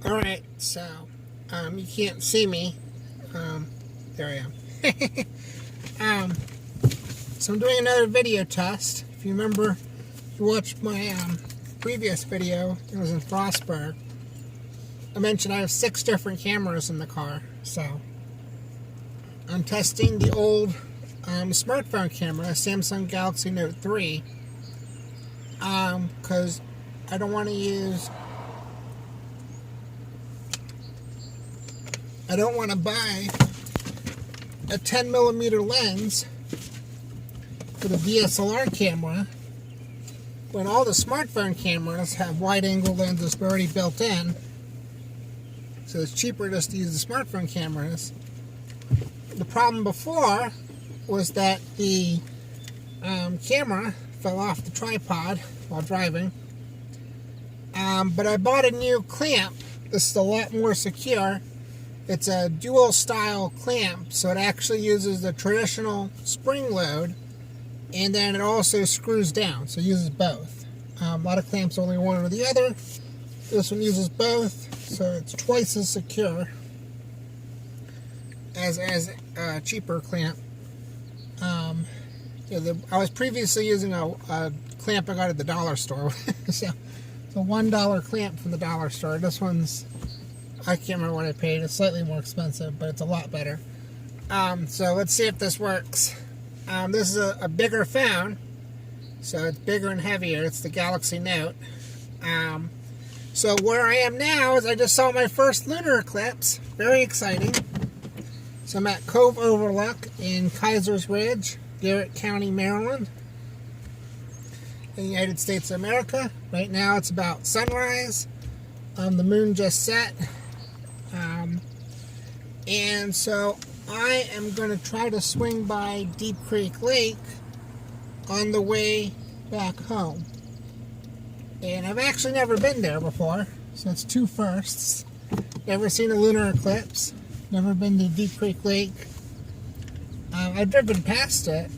Alright, so you can't see me. There I am. So I'm doing another video test. If you remember, if you watched my previous video, it was in Frostburg. I mentioned I have 6 different cameras in the car. So I'm testing the old smartphone camera, Samsung Galaxy Note 3, because I don't want to buy a 10mm lens for the DSLR camera when all the smartphone cameras have wide-angle lenses already built in. So it's cheaper just to use the smartphone cameras. The problem before was that the camera fell off the tripod while driving. But I bought a new clamp. This is a lot more secure. It's a dual style clamp, so it actually uses the traditional spring load, and then it also screws down, so it uses both. A lot of clamps only one or the other. This one uses both, so it's twice as secure as a cheaper clamp. I was previously using a clamp I got at the dollar store. So it's a $1 clamp from the dollar store. This one's, I can't remember what I paid. It's slightly more expensive, but it's a lot better. So let's see if this works. This is a bigger phone, so it's bigger and heavier. It's the Galaxy Note. So where I am now is I just saw my first lunar eclipse. Very exciting. So I'm at Cove, Overlook in Kaiser's Ridge, Garrett County, Maryland, in the United States of America. Right now it's about sunrise. The moon just set. And so I am going to try to swing by Deep Creek Lake on the way back home. And I've actually never been there before, so it's 2 firsts. Never seen a lunar eclipse. Never been to Deep Creek Lake. I've driven past it.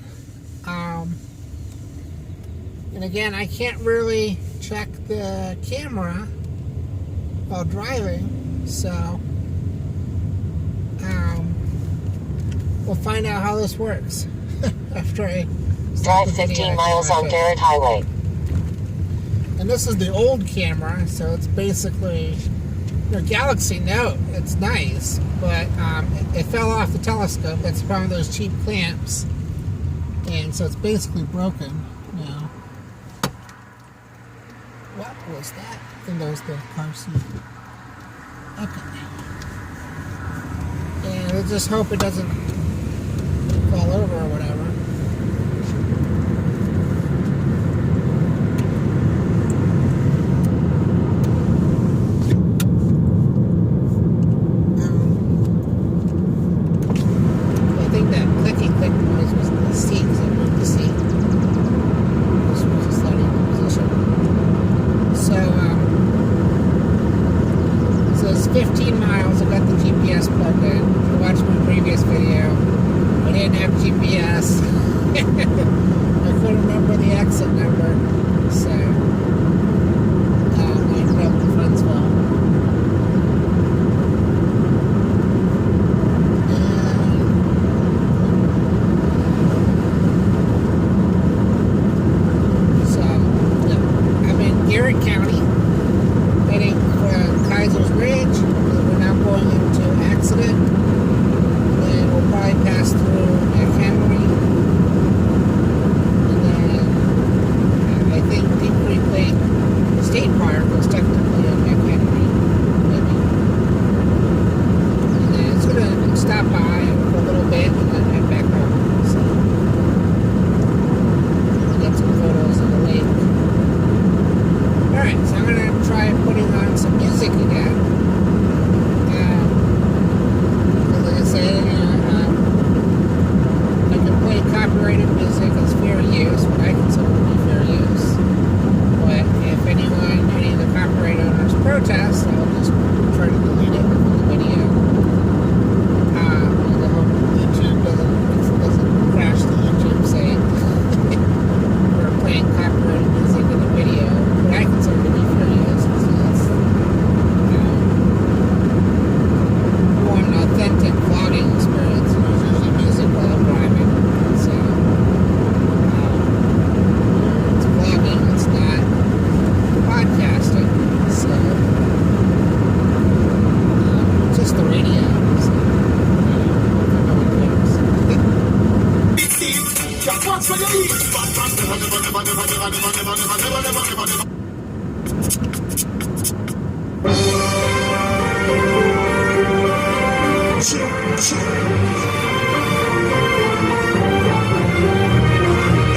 And again, I can't really check the camera while driving, so we'll find out how this works after I drive 15 miles on Garrett Highway. And this is the old camera, so it's basically Galaxy Note. It's nice, but it fell off the telescope. It's one of those cheap clamps, and so it's basically broken now. What was that? I think that was the car seat. Okay. And we'll just hope it doesn't fall over or whatever. I think that clicky click noise was in the seat, because I moved the seat. This was just letting in position. So it's 15 miles. I've got the GPS plugged in. If you watched my previous video, I didn't have GPS. I couldn't remember the exit number, so I ended up in Friendsville. So, yeah, I'm in Garrett County, heading for Kaiser's Ridge. We're now going into Accident, and we'll probably pass through Henry, and then I think Deep Creek Lake State Park is technically in McHenry, maybe. And then it's going to stop by for a little bit and then head back home. So I'll get some photos of the lake. Alright, so I'm going to try putting on some music again. Like I said, I can play copyrighted music as fair use, what I consider to be fair use. But if any of the copyright owners protest, I'll just try to delete it from the video. And I hope YouTube doesn't crash the YouTube saying we're playing copyrighted music in the video, but I consider to be fair use. So that's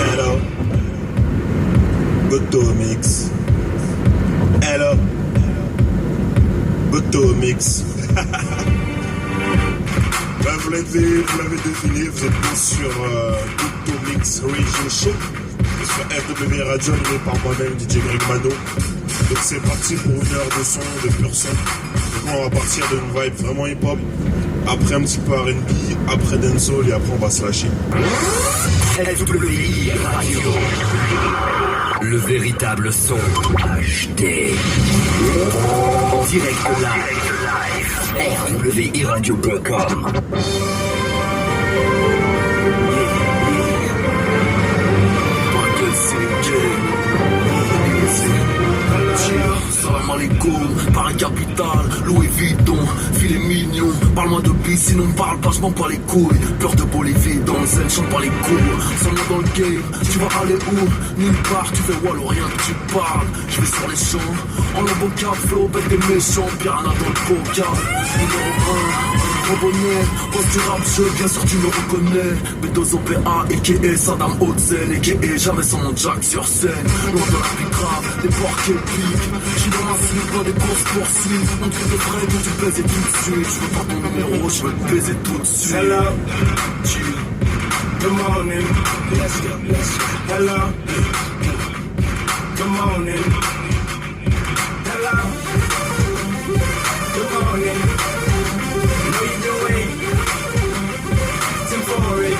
Hello. Good to mix. Hello. Good to mix. Ben, vous l'avez deviné, vous êtes bien sur Good to Mix Radio Show sur FW Radio animé par moi-même DJ Greg Mano. Donc c'est parti pour une heure de son, de pur son. Donc on va partir d'une vibe vraiment hip-hop, après un petit peu R&B, après dancehall et après on va se lâcher. FWI Radio, le véritable son HD, en direct live, RWIRadio.com. Salam alaikum, Paris Capital, Louis Vuitton, filet mignon. Parle-moi de bis, sinon parle pas, j'm'en pas les couilles. Peur de Bolivie, dans le zen, chante pas les cours. Sans moi dans le game, tu vas aller où? Nulle part, tu fais wall ou rien que tu parles. Je vais sur les champs, en embocable, flow, bête des méchants, piranha dans le coca. Numéro 1, bonnet, poste du rap, jeu, bien sûr tu me reconnais. B2OPA, a.k.a. Saddam Hussein, a.k.a. jamais sans mon jack sur scène. Loin de la plus grave, des porcs épiques. J'suis dans ma slip, dans des courses poursuites. On trouve des frais que tu baises tout de suite. J'veux pas ton numéro, j'veux te baiser tout de suite. Hello. Good morning. Let's go. Hello. Good morning. Hello. Good morning. How you doing? Tim for it.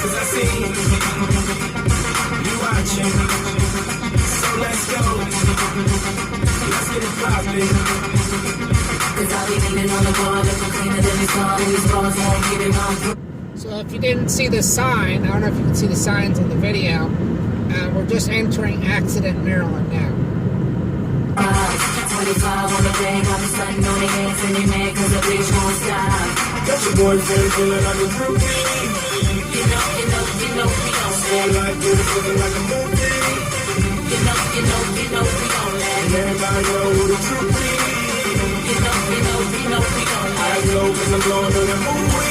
'Cause I see you watching. So let's go. Let's get it poppin'. 'Cause I'll be leaning on the bar, looking cleaner than this car. These bars won't get it wrong. So if you didn't see the sign, I don't know if you can see the signs in the video, we're just entering Accident, Maryland now. 25 on the day, got me stunting on the hands and they mad 'cause the bitch won't stop. Got your boyfriend feeling like a groupie. You know, we don't Feel like you're feeling like a movie. You know, we don't And let. everybody know who the truth is. You know, we don't I let. glow 'cause I'm blowing on the movie.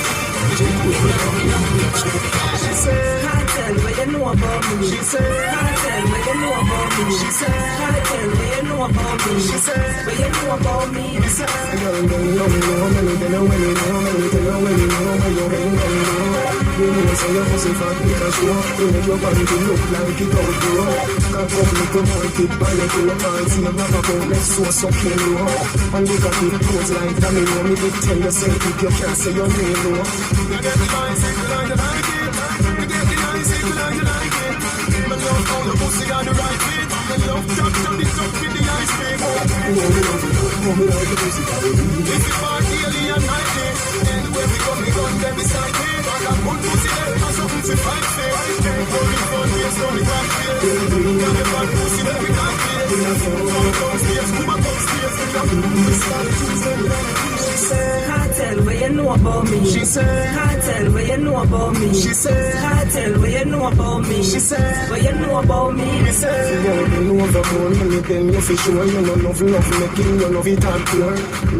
She said, I tell what you know about me. she said, I tell what you know about me. she said, I tell what you know about me. she said, What you know about me. she said, girl, you know me, know me, you know me, you know me, you know me, you know me, you know me. You know say your pussy fat because you make your body to look like it all grow. Can't come look about it, buy it to your pants, you never go, let's so sucking you. And look at it, pose like that, you know me, big tell you say it, you can't say your name, no. You get the eyes, say you like it. You get the eyes, say you like it. Me love how your pussy got the right fit. Me love chop it up with the ice cream. Oh, me like the pussy got the right fit. If you park daily and nightly, anywhere we go, me gun them beside me. I got good pussy there, and something to fight for. Only fun ways, only one fear. Got the bad pussy that we can't fear. Come downstairs, come upstairs, we got the start to She said, I tell what you know about me. she said, I tell what you know about me. she said, I tell what you know about me. she said, What you know about me. she said. You know the phone, when you tell you for sure. You know love making, you love it hardcore.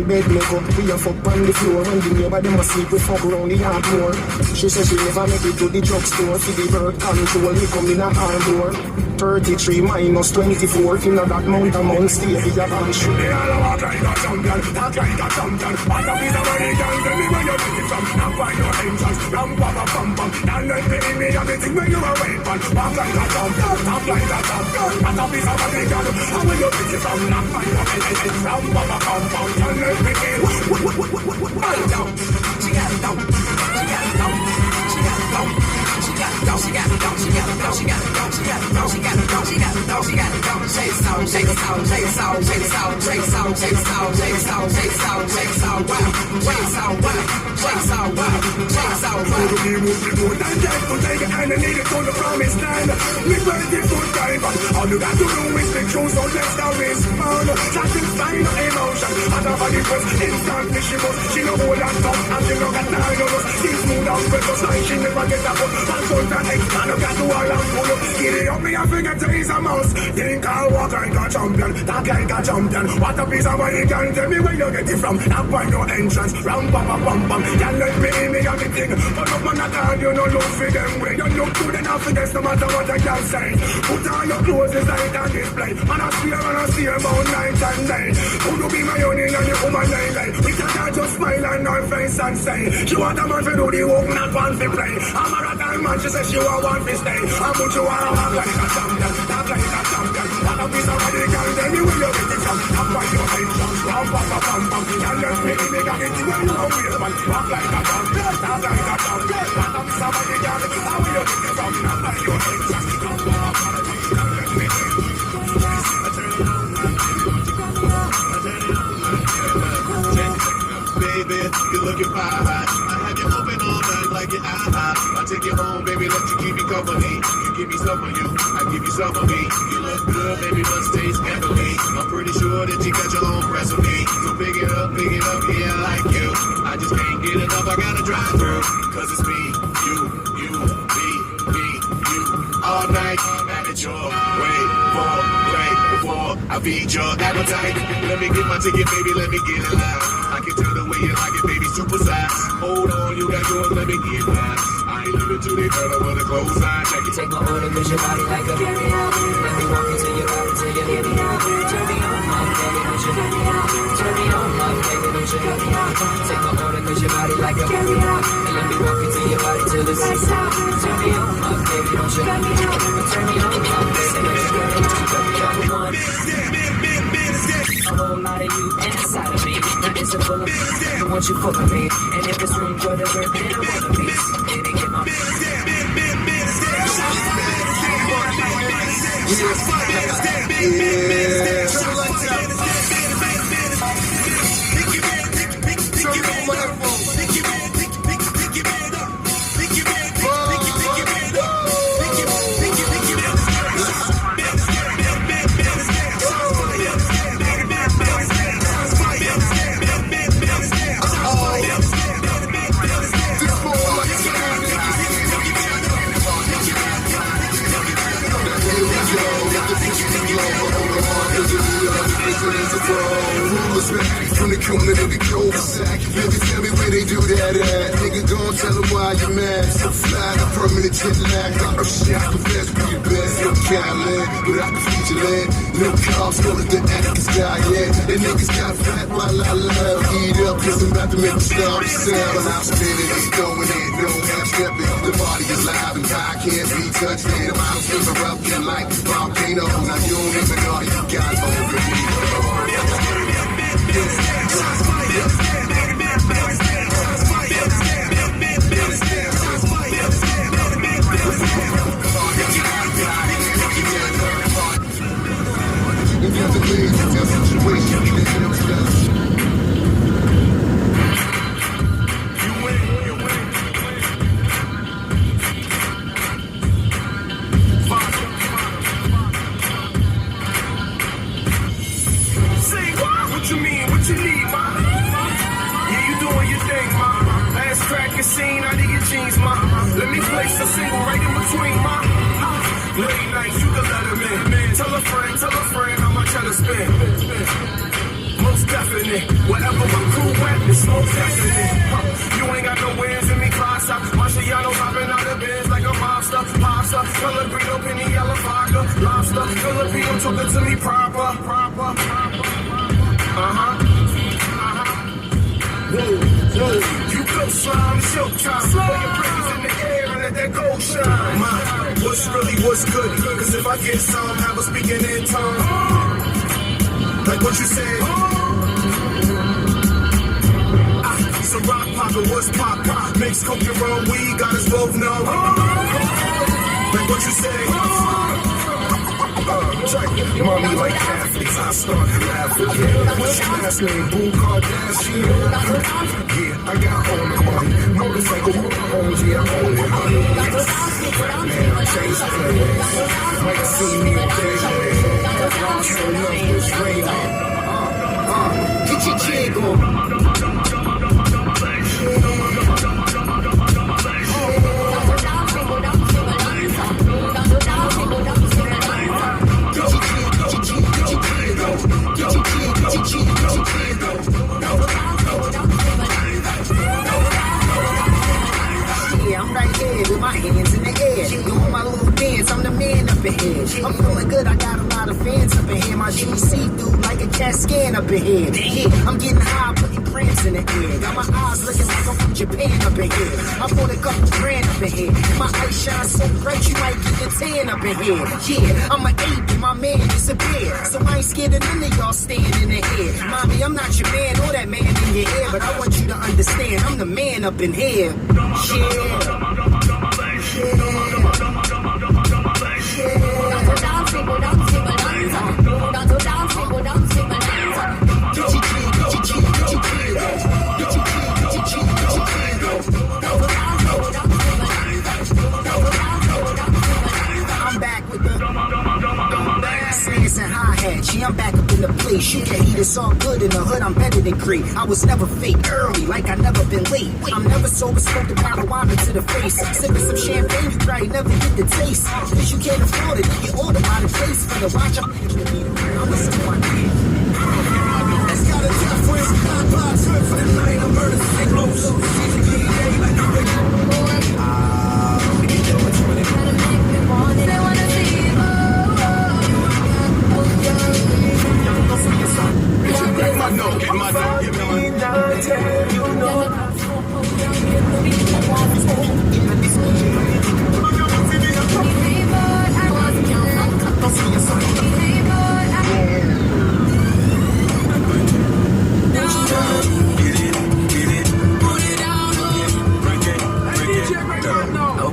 Bed make up, we a fuck on the floor. And the neighbor them a sleep, we fuck around the yard more. She said she never make it to the drugstore. For the birth control, we come in a hardcore. 33 minus 24, in that amount of months, stay with your bunch. They all walk like a champion, talk like a champion. What a piece of money, girl, tell me where you get it from. Now find your entrance, ram, pam, pam, pam. Now let me in me, everything where you are waiting for. Walk like a champion, talk like a champion. What a piece of money, girl, how will you get it from? Now find your entrance, ram, pam, pam, pam. Now let me in. Right down, she got it down, she got it down, she got it down. She got it down, she got it down, she got it down, she got it down, she got it down, she got it down, she got it down, she got it down. Shake it out, shake it out, shake it out, shake it out, shake it out, shake it out, shake it out, shake it out, shake it out, wow, shake it out, wow, shake it out, wow, shake it out, wow. To be moved and dead to take it and need it to the promised land. We ready to dive on. All you got to do is make sure so let's go respond. Satisfy no emotion. And the for the quest. Instantly she must, she no hold that top, and she no got nine of us. She smooth and precious like she never get a cut. And so that X, and I got to all and pull up. Get it up, me and forget to ease a mouse. Think I'll walk like a champion, talk like a champion. What a piece of money can tell me where you get it from. That find no entrance, round pam pam pam pam. Can't let me in, me have the thing. But up man, I can't, you no look for them way. You look good enough for this, no matter what I can say. Put on your clothes, it's like on display. And I see about night and day. Could you be my honey and you come and lay? We can't just smile on her face and say she want a man to do the work, not one to play. I'm a rotten man, she says she want one to stay. I put you on a walk like a champion, talk like a champion. What a piece of money can tell me where you get it from. I find your entrance, pam pam pam pam pam. Can't let me in, me got it where you know where man. Walk like a champion, talk like a champion. What a piece of money can tell me where you get it from. I find your entrance, pam pam pam pam. Can't let me in. Baby, you're looking fine. I have you open all night like your eye. I take you home, baby, let you keep me company. You give me some of you, I give you some of me. You look good, baby, must taste heavily. I'm pretty sure that you got your own recipe. So pick it up, yeah, I like you. I just can't get enough, I gotta drive through. Cause it's me, you, me, you. All night, at your way, before I feed your appetite. Let me get my ticket, baby, let me get it live. I can tell the way you like it, baby, super size. Hold on, you got yours, let me get mine. I ain't living too deep, girl, with a close eye. Check it. Take my order, cause your body like a carry out. Let me walk into your body till you hear me out. Turn me on, my baby, don't you hear me out. Turn me on, my baby, don't you hear me out. Take my order, cause your body like a carry out. And let me walk into your body till it's lights out. Turn me on, my baby, don't you hear me out. Turn me on, my baby, don't you hear me out. A whole lot of you inside of me. Now it's a full of I want you full of me. And if it's room for the bird, then I want a piece. It ain't get my From the corner to the cul-de-sac. Baby, tell me where they do that at. Nigga, gon' tell them why you mad. So fly, the permanent jet lag. Oh shit, I confess, we the best. No Cadillac, but I can feed your land. No cops, go to the Atticus guy, yeah. The niggas got fat while I love. Eat up, cause I'm about to make them stop the sound. And I'm spinning and throwing it, no half stepping. The body is live and I can't be touched. And I'm out of erupting like volcano. Now you don't even know you got over me. Let me place a single right in between my late nights, you can let him in. Tell a friend how much I spend. Most definite, wherever my crew at, it's most definite. You ain't got no wins in me, class up. Marciano hopping out of bins like a monster. Pasta, Pellegrino, penny, yellow vodka. Lobster, Filipino talking to me proper. You go slime, it's your time. Throw your brains in the air and let that gold shine. What's good? Cause if I get some, have a speaking in tongues. Like what you said. So rock poppin', what's pop? Mix coke and rum, weed, got us both numb. Like what you say. Mommy like Catholics, I started laughing. What's your last name? Boom Kardashian? Yeah, I got all the money. Motorcycle, homes, yeah, I own it, honey. Man, I changed plans. Might see me occasionally. True love was raining. Get your jig I'm feeling good, I got a lot of fans up in here. My jeans see through like a CAT scan up in here. Yeah, I'm getting high, putting grams in the air. Got my eyes looking like I'm from Japan up in here. I bought a couple grand up in here. My eyes shine so bright, you might get a tan up in here. Yeah, I'm an ape and my man is a bear. So I ain't scared of none of y'all staying in the air. Mommy, I'm not your man or that man in your ear, but I want you to understand, I'm the man up in here. I'm back with the sass and hi-hat. Yeah, I'm back up in the place. You can eat, it's all good in the hood. I'm better than great. I was never fake early, like I never been late. I'm never sober, smoke the marijuana to the face. Sipping some champagne, you probably never get the taste. Cause you can't afford it, you get ordered by the place. For the watch, I'm a someone. It's got a difference. I'm trip for the night. I'm murder, sick, low, so like a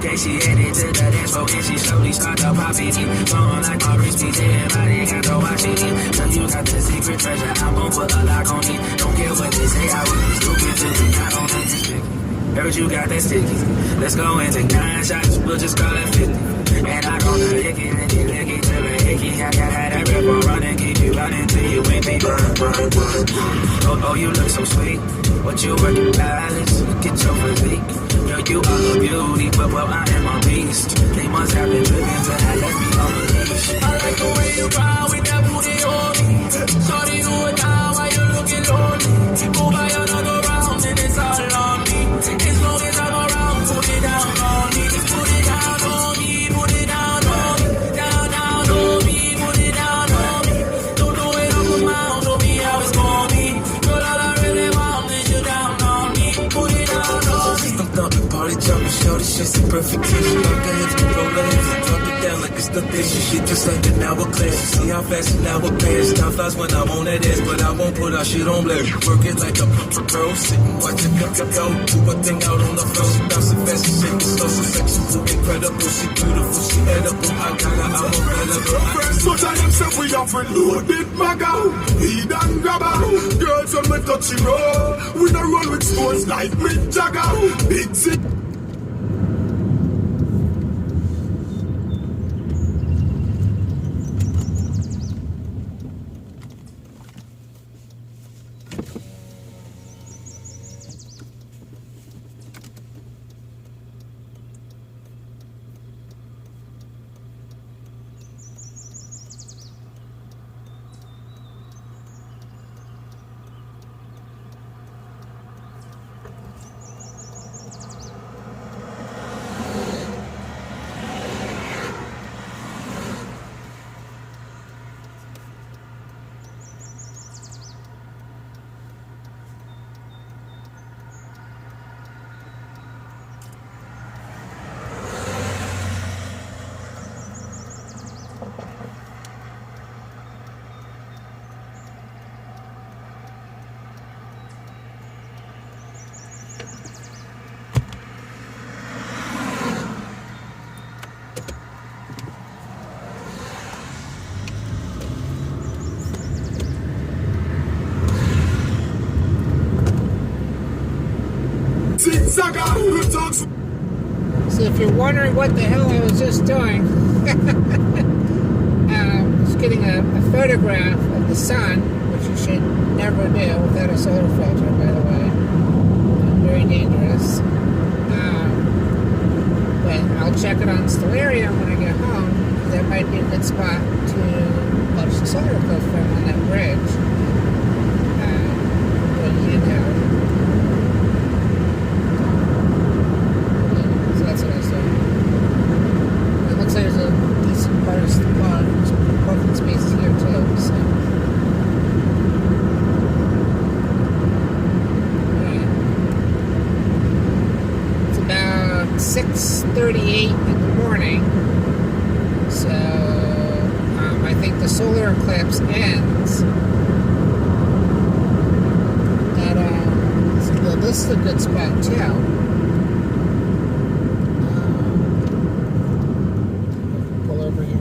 Okay, she headed to the dance floor and she slowly started to pop it. Blowing like my wrist beats, everybody got to watch it. So you got the secret treasure, I'm gon' put a lock on it. Don't care what they say, I will stupid till we got on it. Heard you got that sticky. Let's go and take 9 shots, we'll just call it 50. And I gonna lick it till it hickey. I got that river running, keep you running till you with me. Oh, you look so sweet. What you working balance? Look at your physique. Girl, you are a beauty, but well, I am a beast. They must have been driven to have left me on the leash. I like the way you ride with that booty on me. Shorty, do it now while you looking lonely. Go buy another round and it's all on me. As long as I'm around, put it down on me. Just put it down on me, put it down on me. Down on me, put it down on me. Don't do it up a mouth, don't be how it's gonna be. Girl, all I really want is you down on me. Put it down on me. I'm thumping, party jumping, shorty, shit's a perfect tension. Lock her hips, roll her hips, and drop it down like it's nothing. She shit just like an hourglass. See how fast an hour pass. Time flies when I'm on that ass, but I won't put our shit on blast. Work it like a pro, sitting, watch it go. Do a thing out on the floor. She bouncing fast, she shaking slow, so sexual, incredible. She beautiful, she edible. I got her, I'm available. So tell them say we have reloaded maga. He done grab her. Girls on me touchy roll. We don't roll with stones like Mick Jagger. Big zip. So if you're wondering what the hell I was just doing, just getting a photograph of the sun, which you should never do without a solar filter, by the way. Very dangerous. But I'll check it on Stellarium when I get home. That might be a good spot to watch the solar cliff from on that bridge. But you didn't have. So that's what I said. It looks like there's a decent part of the 6:38 in the morning. So I think the solar eclipse ends at so this is a good spot too. Pull over here.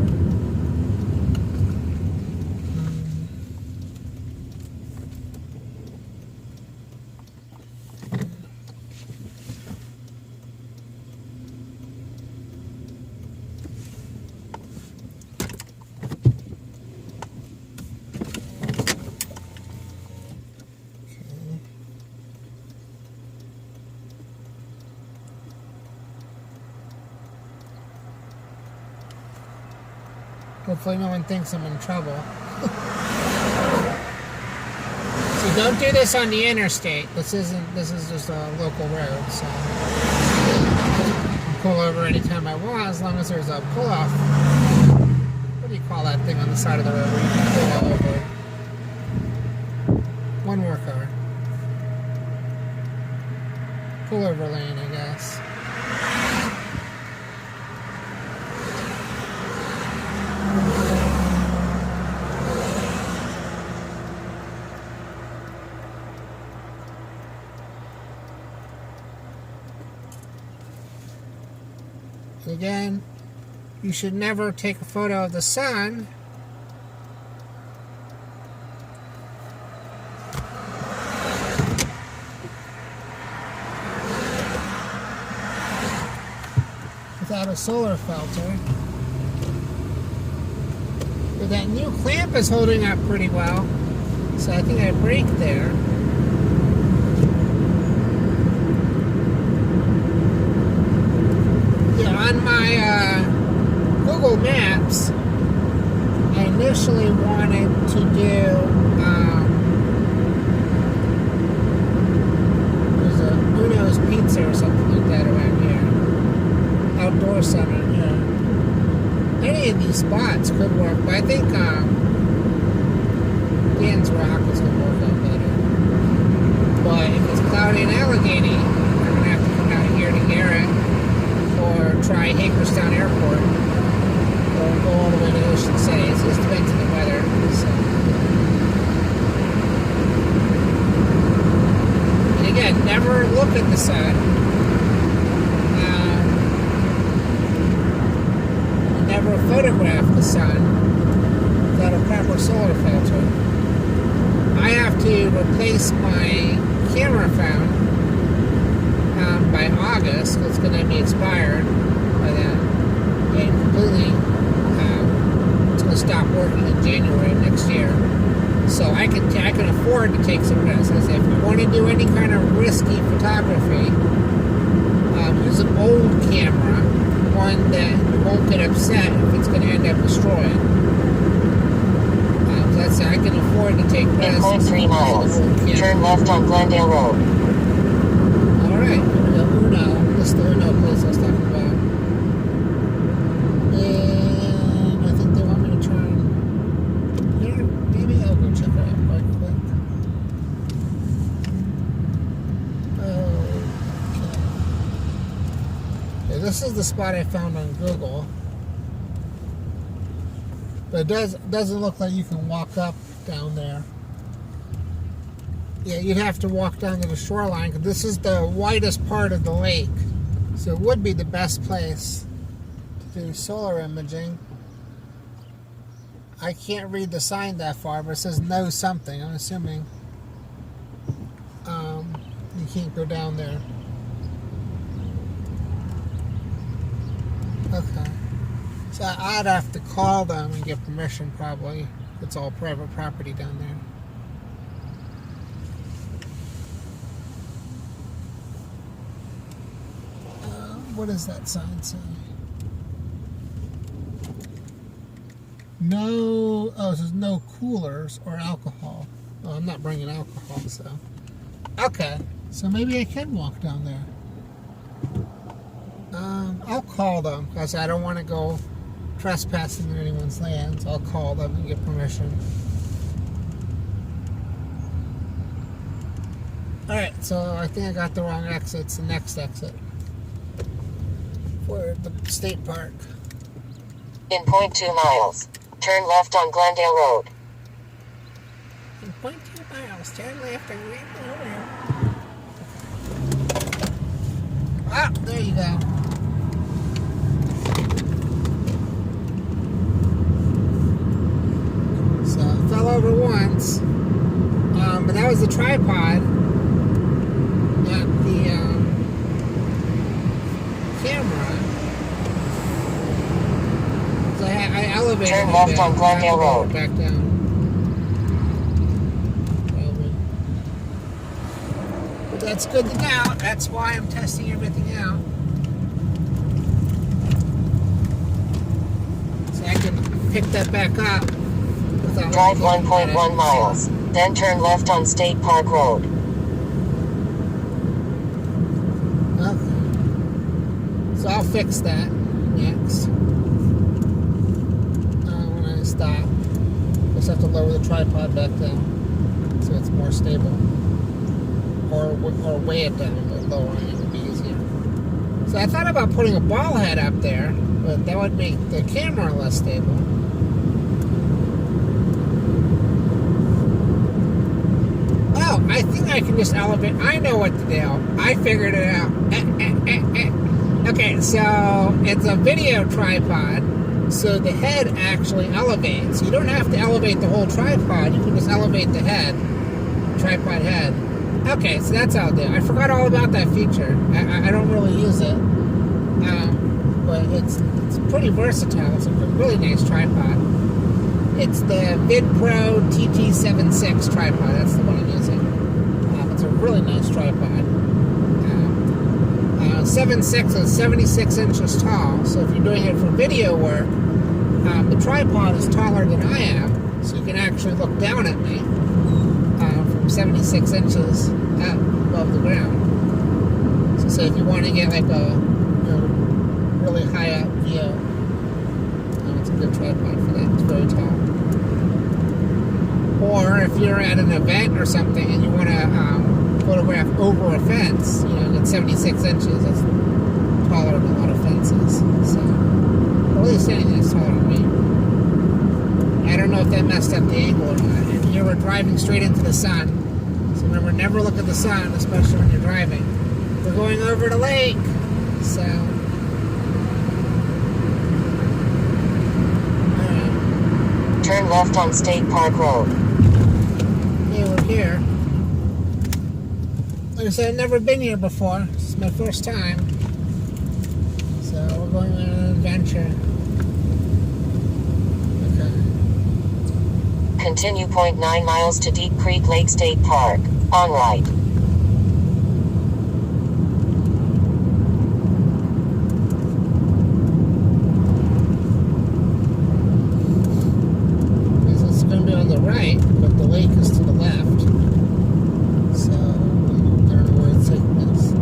Hopefully no one thinks I'm in trouble. So don't do this on the interstate. This is just a local road, so I'll pull over anytime I want as long as there's a pull-off. What do you call that thing on the side of the road where you can pull over? One more car. Pull over lane, I guess. Again, you should never take a photo of the sun without a solar filter. But that new clamp is holding up pretty well, so I think I braked there. On my Google Maps, I initially wanted to do there's a Uno's Pizza or something like that around here, outdoor center. Yeah, any of these spots could work, but I think Dan's Rock is going to work out better. But if it's cloudy and Allegheny, I'm going to have to come out here to Garrett. Or try Hagerstown Airport, or go all the way to Ocean City. It just depends on the weather. So. And again, never look at the sun. Never photograph the sun without a proper solar filter. I have to replace my camera phone by August. It's going to be expired by then, and completely it's going to stop working in January of next year. So I can afford to take some risks. If you want to do any kind of risky photography, use an old camera, one that you won't get upset if it's going to end up destroyed. So I can afford to take risks. 8.3 miles. Turn left on Glendale Road. Alright. This is the Uno place I was talking about. And I think they want me to turn here. Maybe I'll go check it out quite quick. Okay, this is the spot I found on Google. But it doesn't look like you can walk up down there. Yeah, you'd have to walk down to the shoreline because this is the widest part of the lake. So it would be the best place to do solar imaging. I can't read the sign that far, but it says no something. I'm assuming you can't go down there. Okay. So I'd have to call them and get permission probably. It's all private property down there. What does that sign say? No, it says no coolers or alcohol. Oh, I'm not bringing alcohol, so. Okay, so maybe I can walk down there. I'll call them, because I don't want to go trespassing in anyone's land, so I'll call them and get permission. Alright, so I think I got the wrong exit. It's the next exit. We're at the state park. In 0.2 miles, turn left on Glendale Road. In 0.2 miles, turn left and right over. Ah, there you go. So I fell over once, but that was the tripod, not the camera. So I elevated Turn it left back, on Glendale Road. back down. But that's good to know. That's why I'm testing everything out. So I can pick that back up. Drive 1.1 miles, then turn left on State Park Road. Okay. So I'll fix that next. When I stop, just have to lower the tripod back down so it's more stable. Or weigh it down a bit lower, it would be easier. So I thought about putting a ball head up there, but that would make the camera less stable. Oh, I think I can just elevate. I know what to do. I figured it out. Okay, so it's a video tripod, so the head actually elevates. You don't have to elevate the whole tripod. You can just elevate the head, tripod head. Okay, so that's how I'll do. I forgot all about that feature. I don't really use it, but it's pretty versatile. It's a really nice tripod. It's the VidPro TT76 tripod. That's the one I'm using. It's a really nice tripod. 7.6 is 76 inches tall. So if you're doing it for video work, the tripod is taller than I am, so you can actually look down at me from 76 inches up above the ground. So say if you want to get like a really high up view, it's a good tripod for that. It's very tall. Or if you're at an event or something and you want to photograph over a fence, get 76 inches. That's taller than a lot of fences. So, at least anything that's taller than me. I don't know if that messed up the angle or not. And here we're driving straight into the sun. So remember, never look at the sun, especially when you're driving. We're going over the lake. So, Turn left on State Park Road. Okay, we're here. Like I said, I've never been here before. This is my first time. So we're going on an adventure. Okay. Continue 0.9 miles to Deep Creek Lake State Park, on right. This is going to be on the right, but the lake is to the left. So, I don't know where it's taking us.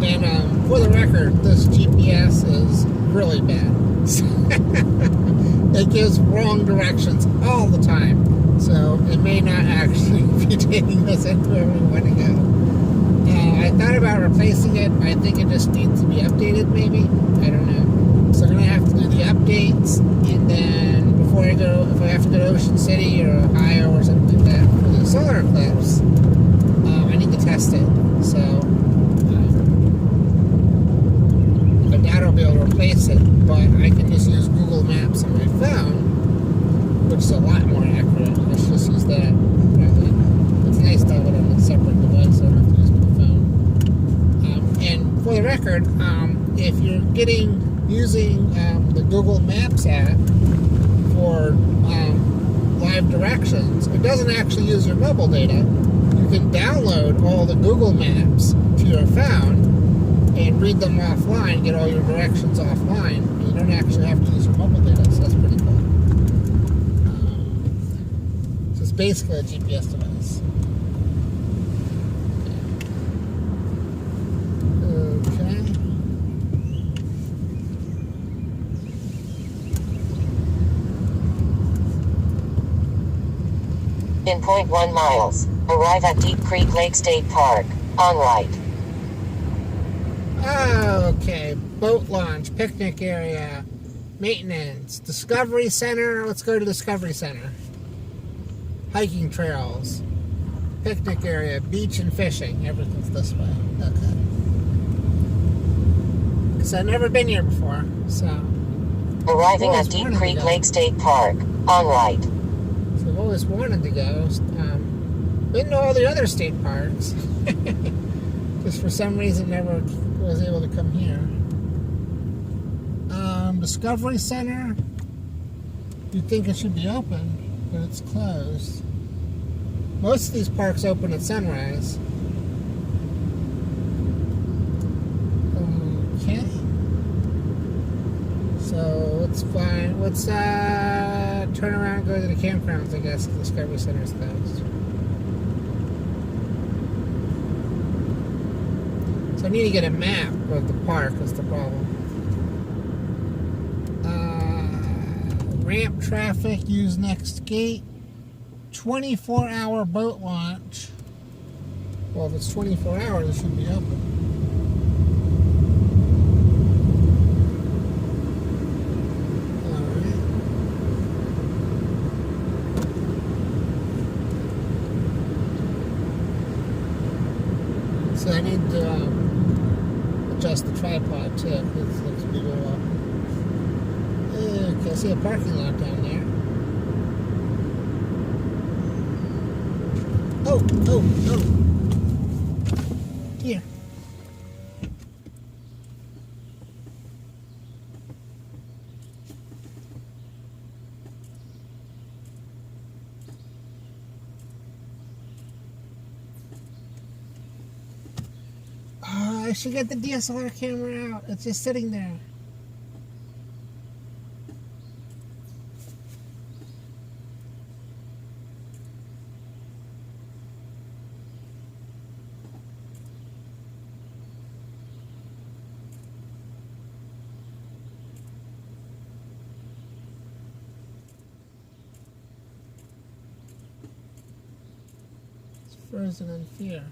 And for the record, this GPS is really bad. It gives wrong directions all the time. So it may not actually be taking us anywhere we want to go. I thought about replacing it. I think it just needs to be updated, maybe. I don't know. So I'm going to have to do the updates, and then before I go, if I have to go to Ocean City or Ohio or something like that for the solar eclipse, I need to test it. So I doubt I'll be able to replace it, but I can just use Google Maps on my phone, which is a lot more accurate. I should just use that. It's nice to have it on a separate device, so I don't have to use my phone. And for the record, if you're using the Google Maps app for live directions, it doesn't actually use your mobile data. You can download all the Google Maps to your phone and read them offline, get all your directions offline, and you don't actually have to use your mobile data, so that's pretty cool. So it's basically a GPS device. Okay. In 0.1 miles, arrive at Deep Creek Lake State Park, on right. Okay, boat launch, picnic area, maintenance, Discovery Center. Let's go to Discovery Center. Hiking trails, picnic area, beach and fishing. Everything's this way. Okay. Because I've never been here before, so. Arriving at Deep Creek Lake State Park. On right. So I've always wanted to go. Been to all the other state parks. Just for some reason never was able to come here. Discovery Center. You'd think it should be open, but it's closed. Most of these parks open at sunrise. Okay. So let's find. Let's turn around and go to the campgrounds, I guess, if Discovery Center is closed. So I need to get a map of the park, is the problem. Ramp traffic, use next gate. 24-hour boat launch. Well, if it's 24 hours, it should be open. Alright. So I need to adjust the tripod too. It looks to be a little off. Okay, I see a parking lot down there. Oh. Here. Oh, I should get the DSLR camera out. It's just sitting there. Frozen in fear.